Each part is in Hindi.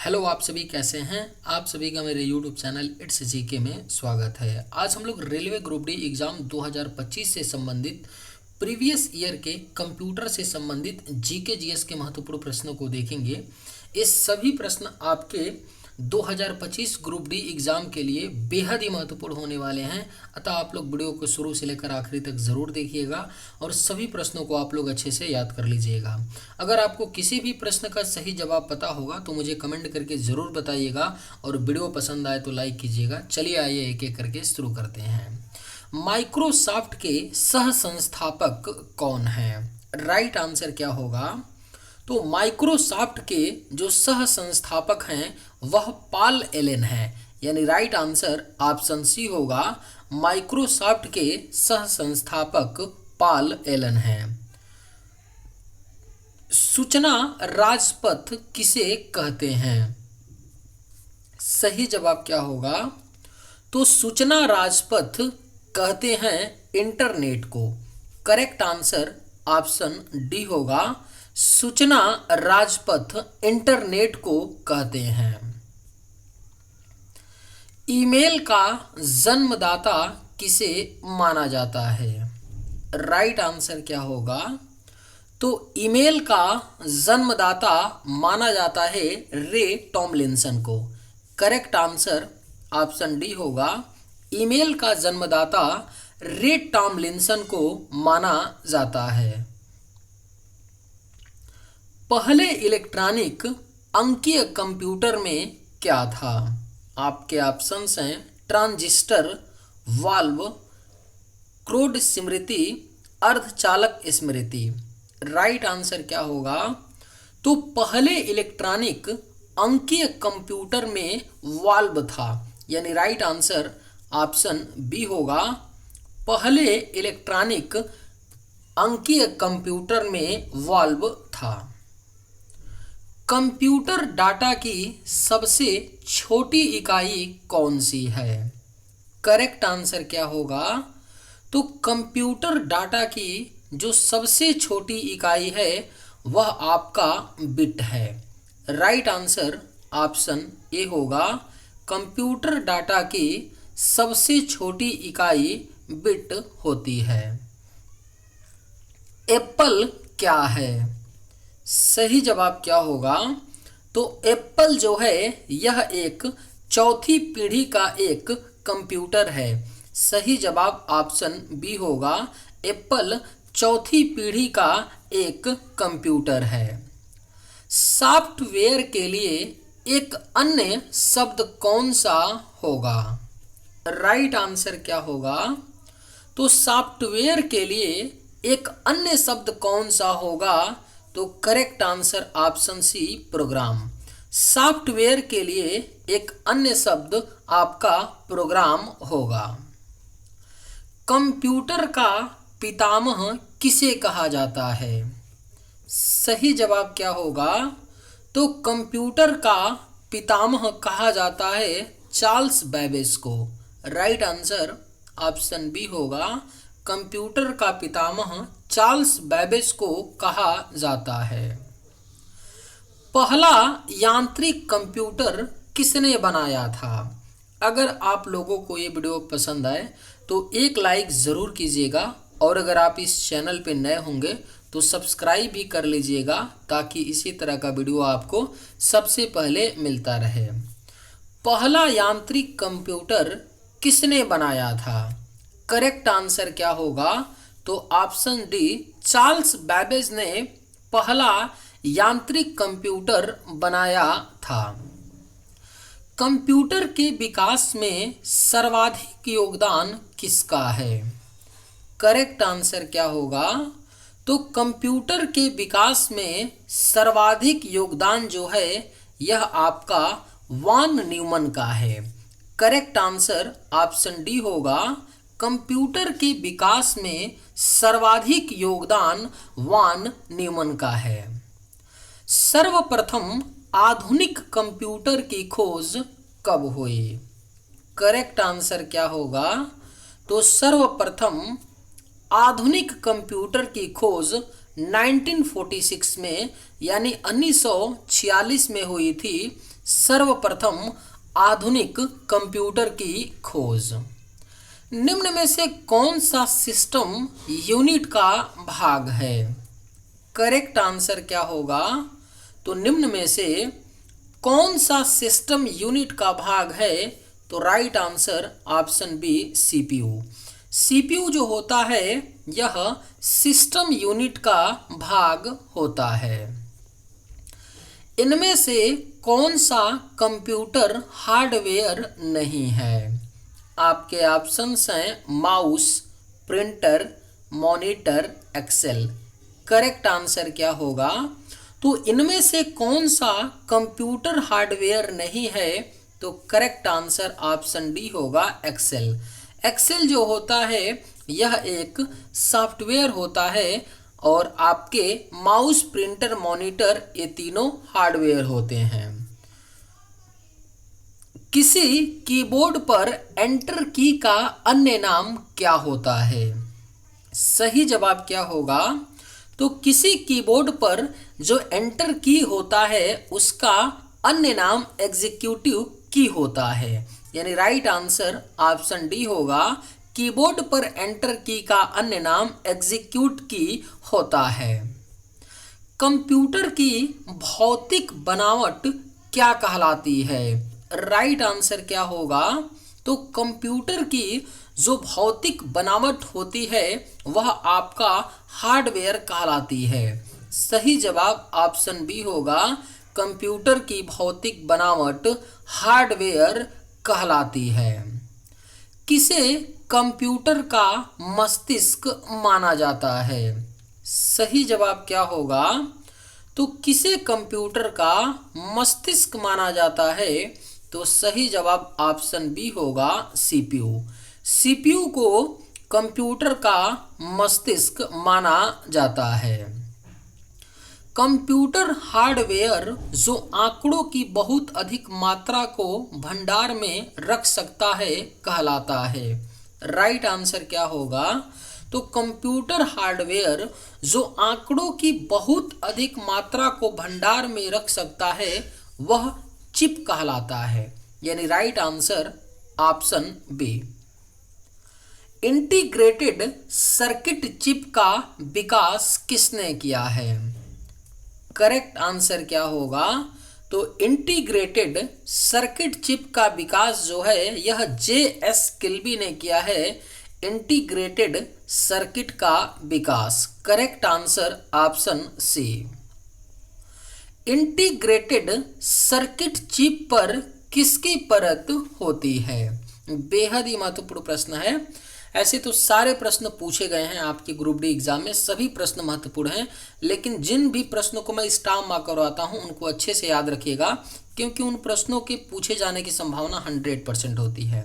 हेलो, आप सभी कैसे हैं। आप सभी का मेरे यूट्यूब चैनल इट्स जीके में स्वागत है। आज हम लोग रेलवे ग्रुप डी एग्ज़ाम 2025 से संबंधित प्रीवियस ईयर के कंप्यूटर से संबंधित जीके जीएस के महत्वपूर्ण प्रश्नों को देखेंगे। ये सभी प्रश्न आपके 2025 ग्रुप डी एग्ज़ाम के लिए बेहद ही महत्वपूर्ण होने वाले हैं। अतः आप लोग वीडियो को शुरू से लेकर आखिरी तक ज़रूर देखिएगा और सभी प्रश्नों को आप लोग अच्छे से याद कर लीजिएगा। अगर आपको किसी भी प्रश्न का सही जवाब पता होगा तो मुझे कमेंट करके ज़रूर बताइएगा और वीडियो पसंद आए तो लाइक कीजिएगा। चलिए आइए एक एक करके शुरू करते हैं। माइक्रोसॉफ्ट के सह संस्थापक कौन हैं? राइट आंसर क्या होगा? तो माइक्रोसॉफ्ट के जो सह संस्थापक हैं वह पॉल एलन है, यानी राइट आंसर ऑप्शन सी होगा। माइक्रोसॉफ्ट के सह संस्थापक पॉल एलन हैं। सूचना राजपथ किसे कहते हैं? सही जवाब क्या होगा? तो सूचना राजपथ कहते हैं इंटरनेट को। करेक्ट आंसर ऑप्शन डी होगा। सूचना राजपथ इंटरनेट को कहते हैं। ईमेल का जन्मदाता किसे माना जाता है? राइट आंसर क्या होगा? तो ईमेल का जन्मदाता माना जाता है रे टॉमलिंसन को। करेक्ट आंसर ऑप्शन डी होगा। ईमेल का जन्मदाता रे टॉमलिंसन को माना जाता है। पहले इलेक्ट्रॉनिक अंकीय कंप्यूटर में क्या था? आपके ऑप्शंस हैं ट्रांजिस्टर, वाल्व, क्रोड स्मृति, अर्धचालक स्मृति। राइट आंसर क्या होगा? तो पहले इलेक्ट्रॉनिक अंकीय कंप्यूटर में वाल्व था, यानी राइट आंसर ऑप्शन बी होगा। पहले इलेक्ट्रॉनिक अंकीय कंप्यूटर में वाल्व था। कंप्यूटर डाटा की सबसे छोटी इकाई कौन सी है? करेक्ट आंसर क्या होगा? तो कंप्यूटर डाटा की जो सबसे छोटी इकाई है वह आपका बिट है। राइट आंसर ऑप्शन ए होगा। कंप्यूटर डाटा की सबसे छोटी इकाई बिट होती है। एप्पल क्या है? सही जवाब क्या होगा? तो एप्पल जो है यह एक चौथी पीढ़ी का एक कंप्यूटर है। सही जवाब ऑप्शन बी होगा। एप्पल चौथी पीढ़ी का एक कंप्यूटर है। सॉफ्टवेयर के लिए एक अन्य शब्द कौन सा होगा? राइट आंसर क्या होगा? तो सॉफ्टवेयर के लिए एक अन्य शब्द कौन सा होगा? तो correct answer option C program. Software के लिए एक अन्य शब्द आपका प्रोग्राम होगा। कंप्यूटर का पितामह किसे कहा जाता है? सही जवाब क्या होगा? तो कंप्यूटर का पितामह कहा जाता है चार्ल्स बेबेज को। राइट आंसर ऑप्शन बी होगा। कंप्यूटर का पितामह चार्ल्स बेबेज को कहा जाता है। पहला यांत्रिक कंप्यूटर किसने बनाया था? अगर आप लोगों को ये वीडियो पसंद आए तो एक लाइक ज़रूर कीजिएगा और अगर आप इस चैनल पे नए होंगे तो सब्सक्राइब भी कर लीजिएगा ताकि इसी तरह का वीडियो आपको सबसे पहले मिलता रहे। पहला यांत्रिक कंप्यूटर किसने बनाया था? करेक्ट आंसर क्या होगा? तो ऑप्शन डी चार्ल्स बेबेज ने पहला यांत्रिक कंप्यूटर बनाया था। कंप्यूटर के विकास में सर्वाधिक योगदान किसका है? करेक्ट आंसर क्या होगा? तो कंप्यूटर के विकास में सर्वाधिक योगदान जो है यह आपका वॉन न्यूमन का है। करेक्ट आंसर ऑप्शन डी होगा। कंप्यूटर के विकास में सर्वाधिक योगदान वॉन न्यूमन का है। सर्वप्रथम आधुनिक कंप्यूटर की खोज कब हुई? करेक्ट आंसर क्या होगा? तो सर्वप्रथम आधुनिक कंप्यूटर की खोज 1946 में यानी 1946 में हुई थी सर्वप्रथम आधुनिक कंप्यूटर की खोज। निम्न में से कौन सा सिस्टम यूनिट का भाग है? करेक्ट आंसर क्या होगा? तो निम्न में से कौन सा सिस्टम यूनिट का भाग है? तो right answer option B CPU. CPU जो होता है यह सिस्टम यूनिट का भाग होता है। इनमें से कौन सा कंप्यूटर हार्डवेयर नहीं है? आपके ऑप्शंस हैं mouse, printer, monitor, Excel. Correct answer क्या होगा? तो इनमें से कौन सा कंप्यूटर हार्डवेयर नहीं है? तो करेक्ट आंसर ऑप्शन डी होगा एक्सेल। एक्सेल जो होता है यह एक सॉफ्टवेयर होता है और आपके माउस, प्रिंटर, मॉनिटर ये तीनों हार्डवेयर होते हैं। किसी कीबोर्ड पर एंटर की का अन्य नाम क्या होता है? सही जवाब क्या होगा? तो किसी कीबोर्ड पर जो एंटर की होता है उसका अन्य नाम एग्जीक्यूटिव की होता है, यानी राइट आंसर ऑप्शन डी होगा। कीबोर्ड पर एंटर की का अन्य नाम एग्जीक्यूट की होता है। कंप्यूटर की भौतिक बनावट क्या कहलाती है? राइट आंसर क्या होगा? तो कंप्यूटर की जो भौतिक बनावट होती है वह आपका हार्डवेयर कहलाती है। सही जवाब ऑप्शन बी होगा। कंप्यूटर की भौतिक बनावट हार्डवेयर कहलाती है। किसे कंप्यूटर का मस्तिष्क माना जाता है? सही जवाब क्या होगा? तो किसे कंप्यूटर का मस्तिष्क माना जाता है? तो सही जवाब ऑप्शन बी होगा सीपीयू। सीपीयू को कंप्यूटर का मस्तिष्क माना जाता है। कंप्यूटर हार्डवेयर जो आंकड़ों की बहुत अधिक मात्रा को भंडार में रख सकता है कहलाता है। राइट आंसर क्या होगा? तो कंप्यूटर हार्डवेयर जो आंकड़ों की बहुत अधिक मात्रा को भंडार में रख सकता है वह चिप कहलाता है, यानी right answer option B. Integrated circuit chip का विकास किसने किया है? करेक्ट आंसर क्या होगा? तो इंटीग्रेटेड सर्किट चिप का विकास जो है यह जे.एस. किल्बी ने किया है। इंटीग्रेटेड सर्किट का विकास। Correct answer option C. Integrated circuit chip पर किसकी परत होती है? बेहद ही महत्वपूर्ण प्रश्न है। ऐसे तो सारे प्रश्न पूछे गए हैं आपके ग्रुप डी एग्जाम में, सभी प्रश्न महत्वपूर्ण हैं, लेकिन जिन भी प्रश्नों को मैं स्टार मार्क करवाता हूं उनको अच्छे से याद रखिएगा, क्योंकि उन प्रश्नों के पूछे जाने की संभावना 100% होती है।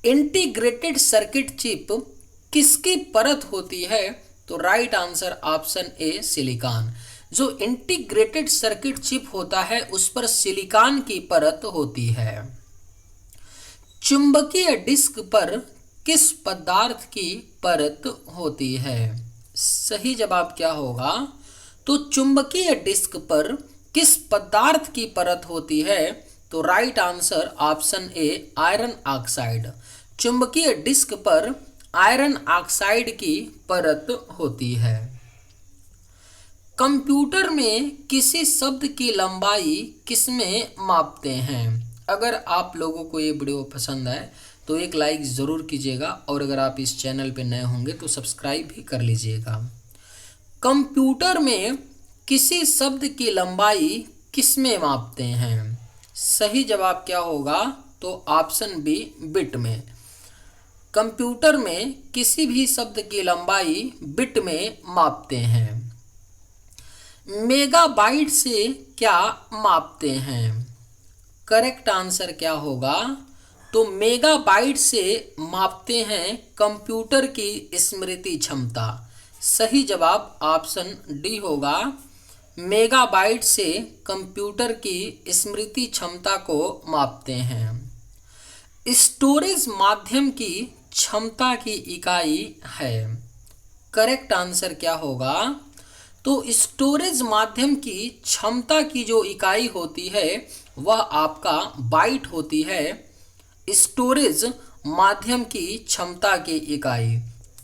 इंटीग्रेटेड सर्किट चिप किसकी परत होती है? तो right answer option A silicon. जो इंटीग्रेटेड सर्किट चिप होता है उस पर सिलिकॉन की परत होती है। चुंबकीय डिस्क पर किस पदार्थ की परत होती है? सही जवाब क्या होगा? तो चुंबकीय डिस्क पर किस पदार्थ की परत होती है? तो right answer option A iron oxide. चुंबकीय डिस्क पर आयरन ऑक्साइड की परत होती है। कंप्यूटर में किसी शब्द की लंबाई किसमें मापते हैं? अगर आप लोगों को ये वीडियो पसंद आए तो एक लाइक ज़रूर कीजिएगा और अगर आप इस चैनल पे नए होंगे तो सब्सक्राइब भी कर लीजिएगा। कंप्यूटर में किसी शब्द की लंबाई किसमें मापते हैं? सही जवाब क्या होगा? तो ऑप्शन बी बिट में। कंप्यूटर में किसी भी शब्द की लंबाई बिट में मापते हैं। मेगाबाइट से क्या मापते हैं? करेक्ट आंसर क्या होगा? तो मेगाबाइट से मापते हैं कंप्यूटर की स्मृति क्षमता। सही जवाब ऑप्शन डी होगा। मेगाबाइट से कंप्यूटर की स्मृति क्षमता को मापते हैं। स्टोरेज माध्यम की क्षमता की इकाई है। करेक्ट आंसर क्या होगा? तो स्टोरेज माध्यम की क्षमता की जो इकाई होती है वह आपका बाइट होती है। स्टोरेज माध्यम की क्षमता की इकाई।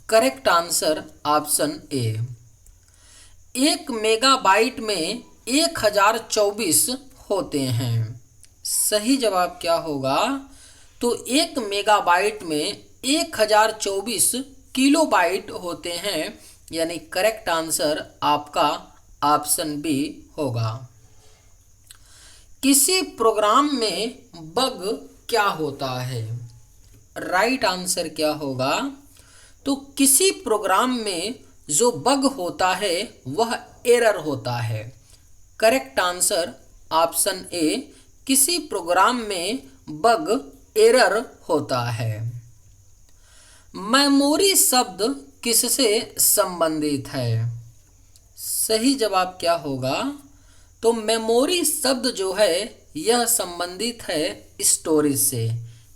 Correct answer option A. 1 megabyte में 1024 होते हैं। सही जवाब क्या होगा? तो 1 मेगाबाइट में 1024 किलोबाइट होते हैं, यानी करेक्ट आंसर आपका ऑप्शन बी होगा। किसी प्रोग्राम में बग क्या होता है? राइट आंसर क्या होगा? तो किसी प्रोग्राम में जो बग होता है वह एरर होता है। Correct answer option A. किसी प्रोग्राम में बग एरर होता है। मेमोरी शब्द किससे संबंधित है? सही जवाब क्या होगा? तो मेमोरी शब्द जो है यह संबंधित है स्टोरेज से।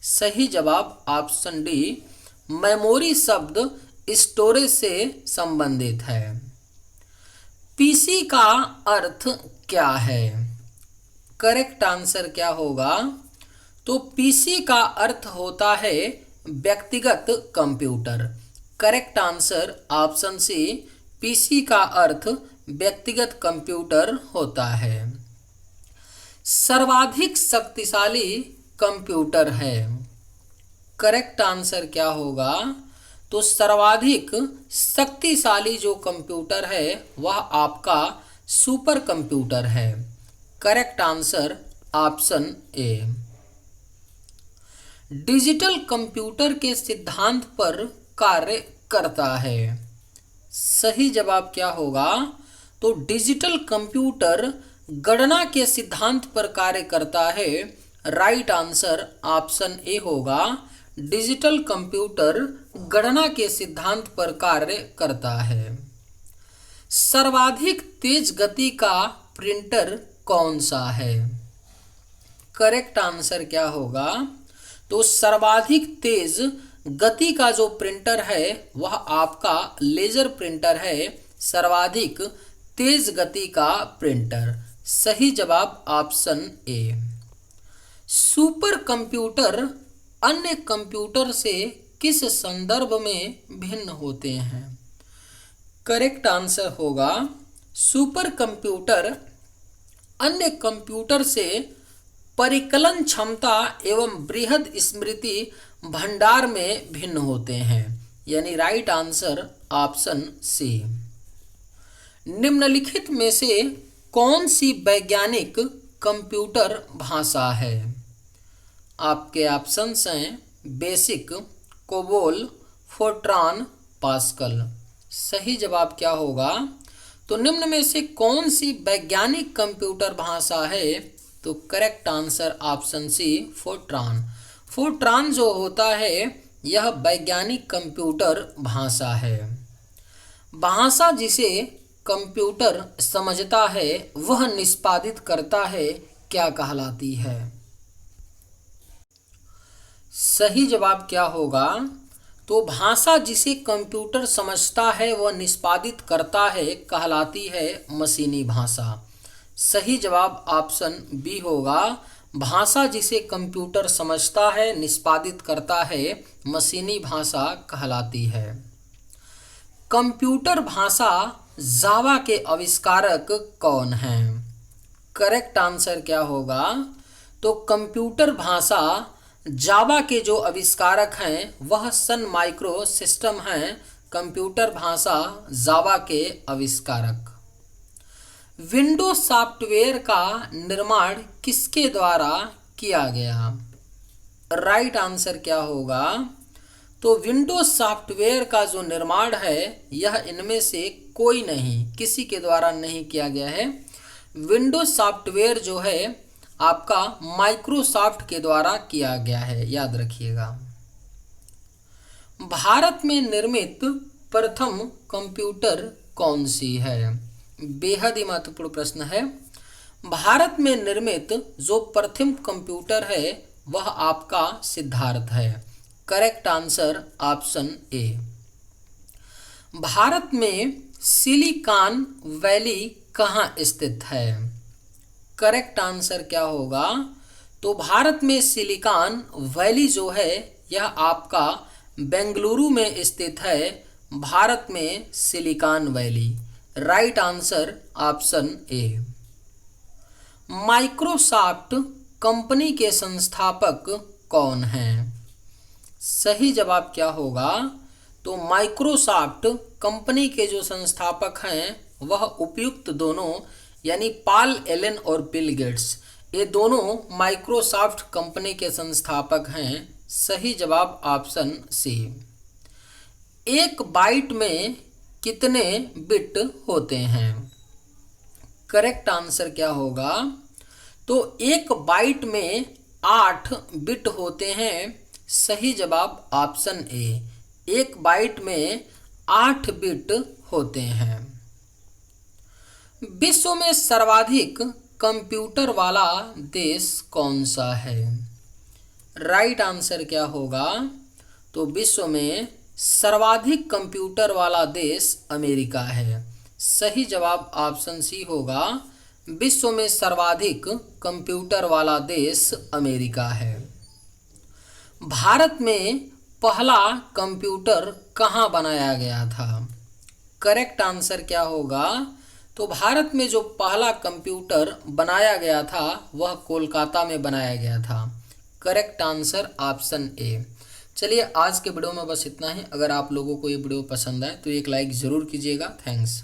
सही जवाब ऑप्शन डी। मेमोरी शब्द स्टोरेज से संबंधित है। पीसी का अर्थ क्या है? करेक्ट आंसर क्या होगा? तो पीसी का अर्थ होता है व्यक्तिगत computer. Correct answer option C. PC का अर्थ व्यक्तिगत कंप्यूटर होता है। सर्वाधिक शक्तिशाली कंप्यूटर है। करेक्ट आंसर क्या होगा? तो सर्वाधिक शक्तिशाली जो कंप्यूटर है वह आपका सुपर कंप्यूटर है। Correct answer option A. Digital computer के सिद्धांत पर कार्य करता है। सही जवाब क्या होगा? तो डिजिटल कंप्यूटर गणना के सिद्धांत पर कार्य करता है। राइट आंसर ऑप्शन ए होगा। डिजिटल कंप्यूटर गणना के सिद्धांत पर कार्य करता है। सर्वाधिक तेज गति का प्रिंटर कौन सा है? करेक्ट आंसर क्या होगा? तो सर्वाधिक तेज गति का जो प्रिंटर है वह आपका लेजर प्रिंटर है। सर्वाधिक तेज गति का प्रिंटर। सही जवाब ऑप्शन ए। सुपर कंप्यूटर अन्य कंप्यूटर से किस संदर्भ में भिन्न होते हैं? करेक्ट आंसर होगा सुपर कंप्यूटर अन्य कंप्यूटर से परिकलन क्षमता एवं बृहद स्मृति भंडार में भिन्न होते हैं, यानी राइट आंसर ऑप्शन सी। निम्नलिखित में से कौन सी वैज्ञानिक कंप्यूटर भाषा है? आपके ऑप्शंस हैं बेसिक, कोबोल, फोर्ट्रान, पास्कल। सही जवाब क्या होगा? तो निम्न में से कौन सी वैज्ञानिक कंप्यूटर भाषा है? तो correct answer option C, Fortran. Fortran जो होता है यह वैज्ञानिक कंप्यूटर भाषा है। भाषा जिसे कंप्यूटर समझता है वह निष्पादित करता है क्या कहलाती है? सही जवाब क्या होगा? तो भाषा जिसे कंप्यूटर समझता है वह निष्पादित करता है कहलाती है मशीनी भाषा। सही जवाब ऑप्शन बी होगा। भाषा जिसे कंप्यूटर समझता है निष्पादित करता है मशीनी भाषा कहलाती है। कंप्यूटर भाषा जावा के आविष्कारक कौन हैं? करेक्ट आंसर क्या होगा? तो कंप्यूटर भाषा जावा के जो आविष्कारक हैं वह सन माइक्रो सिस्टम हैं। कंप्यूटर भाषा जावा के आविष्कारक। विंडोज सॉफ्टवेयर का निर्माण किसके द्वारा किया गया? राइट आंसर क्या होगा? तो विंडोज सॉफ्टवेयर का जो निर्माण है यह इनमें से कोई नहीं, किसी के द्वारा नहीं किया गया है। विंडोज सॉफ्टवेयर जो है आपका माइक्रोसॉफ्ट के द्वारा किया गया है, याद रखिएगा। भारत में निर्मित प्रथम कंप्यूटर कौन सी है? बेहद ही महत्वपूर्ण प्रश्न है। भारत में निर्मित जो प्रथम कंप्यूटर है वह आपका सिद्धार्थ है। Correct answer option A. Bharat में सिलिकॉन वैली कहाँ स्थित है? करेक्ट आंसर क्या होगा? तो भारत में सिलिकॉन वैली जो है यह आपका बेंगलुरु में स्थित है। भारत में silicon valley. Right answer option A. Microsoft company के संस्थापक कौन हैं? सही जवाब क्या होगा? तो माइक्रोसॉफ्ट कंपनी के जो संस्थापक हैं वह उपयुक्त दोनों यानी पॉल एलन और बिल गेट्स, ये दोनों माइक्रोसॉफ्ट कंपनी के संस्थापक हैं। सही जवाब ऑप्शन सी। एक बाइट में कितने बिट होते हैं? करेक्ट आंसर क्या होगा? तो एक बाइट में 8 बिट होते हैं। सही जवाब ऑप्शन ए। एक बाइट में 8 बिट होते हैं। विश्व में सर्वाधिक कंप्यूटर वाला देश कौन सा है? राइट आंसर क्या होगा? तो विश्व में सर्वाधिक कंप्यूटर वाला देश अमेरिका है। सही जवाब ऑप्शन सी होगा। विश्व में सर्वाधिक कंप्यूटर वाला देश अमेरिका है। भारत में पहला कंप्यूटर कहाँ बनाया गया था? करेक्ट आंसर क्या होगा? तो भारत में जो पहला कंप्यूटर बनाया गया था वह कोलकाता में बनाया गया था। Correct answer option A. चलिए आज के वीडियो में बस इतना ही। अगर आप लोगों को ये वीडियो पसंद आए तो एक लाइक ज़रूर कीजिएगा। थैंक्स।